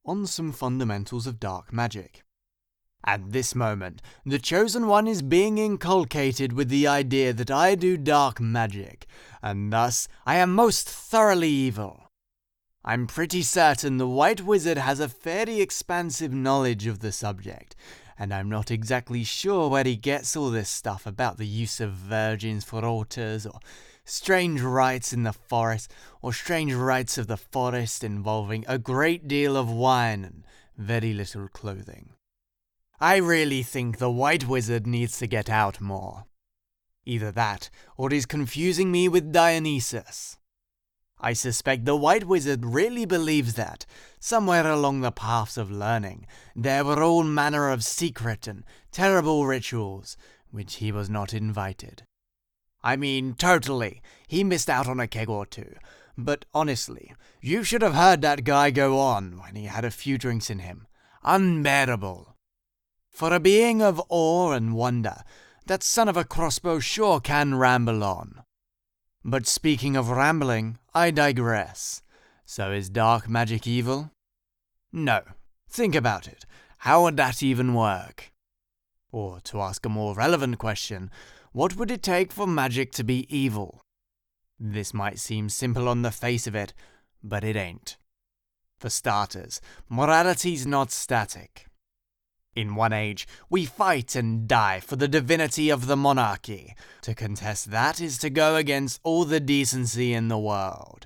on some fundamentals of dark magic. At this moment, the Chosen One is being inculcated with the idea that I do dark magic, and thus I am most thoroughly evil. I'm pretty certain the White Wizard has a fairly expansive knowledge of the subject, and I'm not exactly sure where he gets all this stuff about the use of virgins for altars, or strange rites in the forest, or strange rites of the forest involving a great deal of wine and very little clothing. I really think the White Wizard needs to get out more. Either that, or he's confusing me with Dionysus. I suspect the White Wizard really believes that, somewhere along the paths of learning, there were all manner of secret and terrible rituals, which he was not invited. I mean, totally, he missed out on a keg or two, but honestly, you should have heard that guy go on when he had a few drinks in him. Unbearable. For a being of awe and wonder, that son of a crossbow sure can ramble on. But speaking of rambling, I digress. So is dark magic evil? No. Think about it. How would that even work? Or, to ask a more relevant question, what would it take for magic to be evil? This might seem simple on the face of it, but it ain't. For starters, morality's not static. In one age, we fight and die for the divinity of the monarchy. To contest that is to go against all the decency in the world.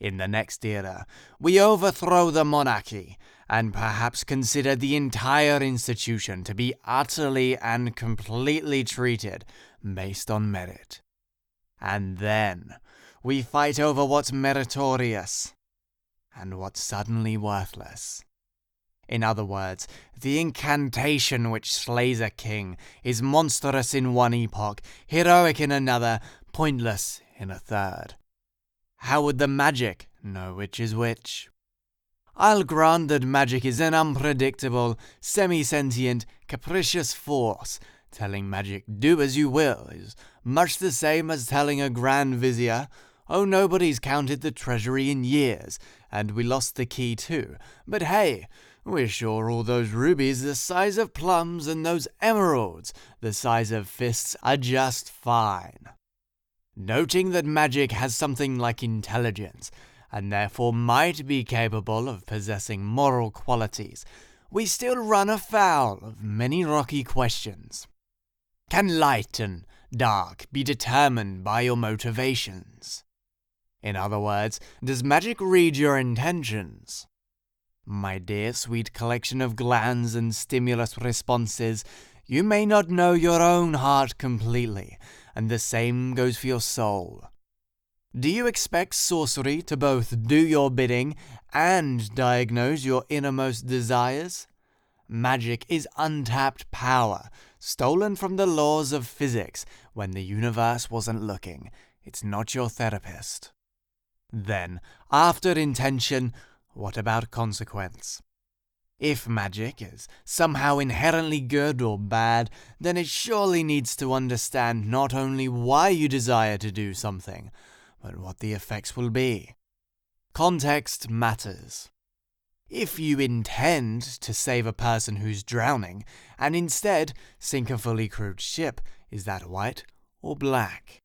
In the next era, we overthrow the monarchy, and perhaps consider the entire institution to be utterly and completely treated based on merit. And then, we fight over what's meritorious, and what's suddenly worthless. In other words, the incantation which slays a king is monstrous in one epoch, heroic in another, pointless in a third. How would the magic know which is which? I'll grant that magic is an unpredictable, semi-sentient, capricious force. Telling magic do as you will is much the same as telling a grand vizier, oh, nobody's counted the treasury in years, and we lost the key too, but hey, we're sure all those rubies the size of plums and those emeralds the size of fists are just fine. Noting that magic has something like intelligence, and therefore might be capable of possessing moral qualities, we still run afoul of many rocky questions. Can light and dark be determined by your motivations? In other words, does magic read your intentions? My dear sweet collection of glands and stimulus responses, you may not know your own heart completely, and the same goes for your soul. Do you expect sorcery to both do your bidding and diagnose your innermost desires? Magic is untapped power, stolen from the laws of physics when the universe wasn't looking. It's not your therapist. Then, after intention, what about consequence? If magic is somehow inherently good or bad, then it surely needs to understand not only why you desire to do something, but what the effects will be. Context matters. If you intend to save a person who's drowning, and instead sink a fully crewed ship, is that white or black?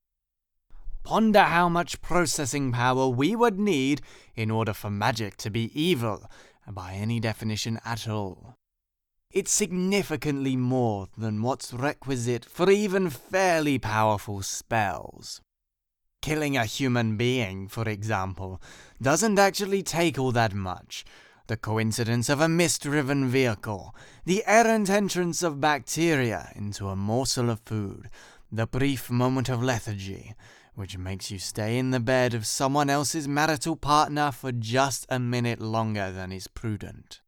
Ponder how much processing power we would need in order for magic to be evil, by any definition at all. It's significantly more than what's requisite for even fairly powerful spells. Killing a human being, for example, doesn't actually take all that much. The coincidence of a mist-driven vehicle, the errant entrance of bacteria into a morsel of food, the brief moment of lethargy, which makes you stay in the bed of someone else's marital partner for just a minute longer than is prudent.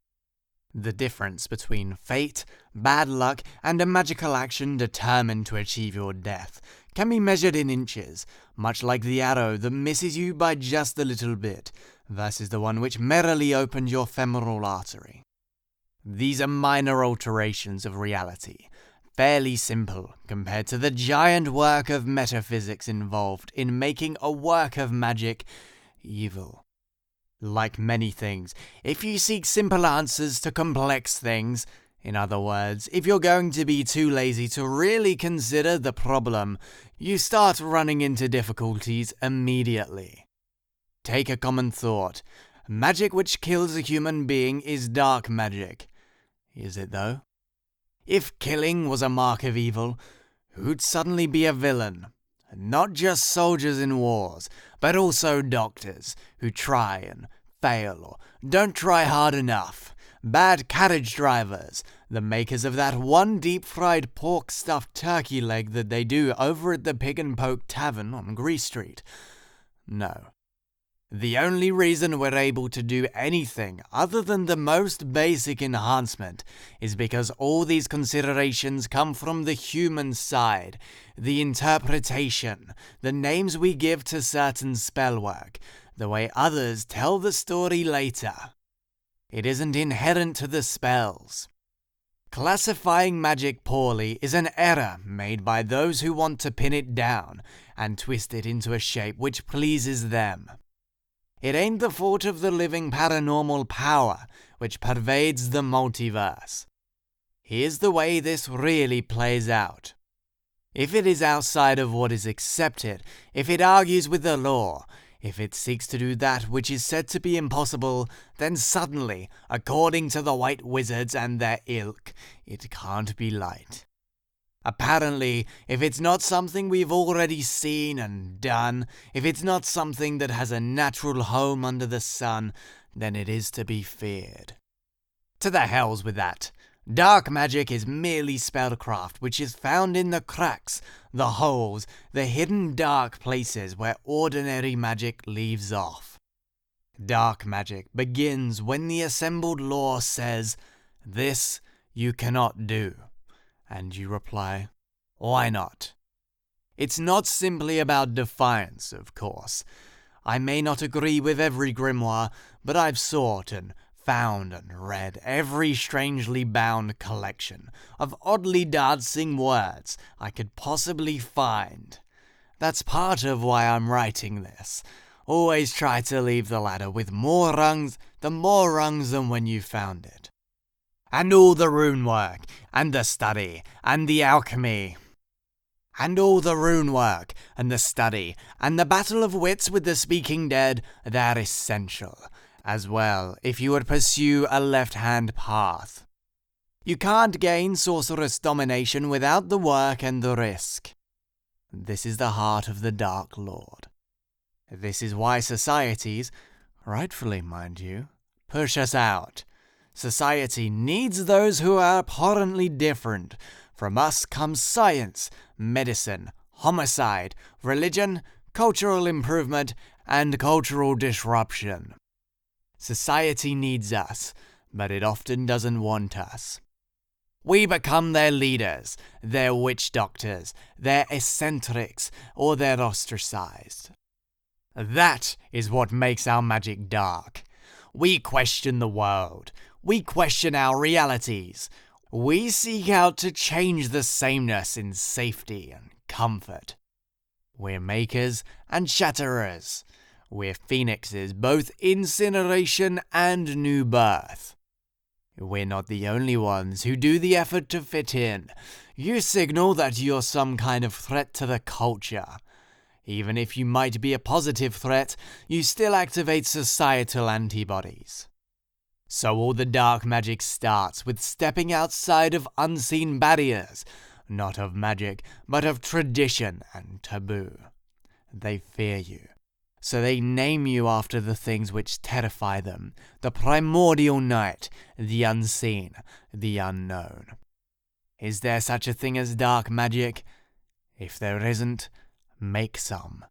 The difference between fate, bad luck, and a magical action determined to achieve your death can be measured in inches, much like the arrow that misses you by just a little bit, versus the one which merrily opened your femoral artery. These are minor alterations of reality, fairly simple compared to the giant work of metaphysics involved in making a work of magic evil. Like many things, if you seek simple answers to complex things, in other words, if you're going to be too lazy to really consider the problem, you start running into difficulties immediately. Take a common thought. Magic which kills a human being is dark magic. Is it though? If killing was a mark of evil, who'd suddenly be a villain? Not just soldiers in wars, but also doctors who try and fail or don't try hard enough. Bad carriage drivers, the makers of that one deep-fried pork-stuffed turkey leg that they do over at the Pig and Poke Tavern on Grease Street. No. The only reason we're able to do anything other than the most basic enhancement is because all these considerations come from the human side, the interpretation, the names we give to certain spellwork, the way others tell the story later. It isn't inherent to the spells. Classifying magic poorly is an error made by those who want to pin it down and twist it into a shape which pleases them. It ain't the fault of the living paranormal power which pervades the multiverse. Here's the way this really plays out. If it is outside of what is accepted, if it argues with the law, if it seeks to do that which is said to be impossible, then suddenly, according to the white wizards and their ilk, it can't be light. Apparently, if it's not something we've already seen and done, if it's not something that has a natural home under the sun, then it is to be feared. To the hells with that. Dark magic is merely spellcraft which is found in the cracks, the holes, the hidden dark places where ordinary magic leaves off. Dark magic begins when the assembled law says, "This you cannot do." And you reply, "Why not?" It's not simply about defiance, of course. I may not agree with every grimoire, but I've sought and found and read every strangely bound collection of oddly dancing words I could possibly find. That's part of why I'm writing this. Always try to leave the ladder with more rungs than when you found it. And all the rune work, and the study, and the alchemy. And all the rune work, and the study, and the battle of wits with the speaking dead, they're essential, as well, if you would pursue a left-hand path. You can't gain sorceress domination without the work and the risk. This is the heart of the Dark Lord. This is why societies, rightfully mind you, push us out. Society needs those who are abhorrently different. From us comes science, medicine, homicide, religion, cultural improvement, and cultural disruption. Society needs us, but it often doesn't want us. We become their leaders, their witch doctors, their eccentrics, or they're ostracized. That is what makes our magic dark. We question the world. We question our realities. We seek out to change the sameness in safety and comfort. We're makers and shatterers. We're phoenixes, both incineration and new birth. We're not the only ones who do the effort to fit in. You signal that you're some kind of threat to the culture. Even if you might be a positive threat, you still activate societal antibodies. So all the dark magic starts with stepping outside of unseen barriers, not of magic, but of tradition and taboo. They fear you, so they name you after the things which terrify them, the primordial night, the unseen, the unknown. Is there such a thing as dark magic? If there isn't, make some.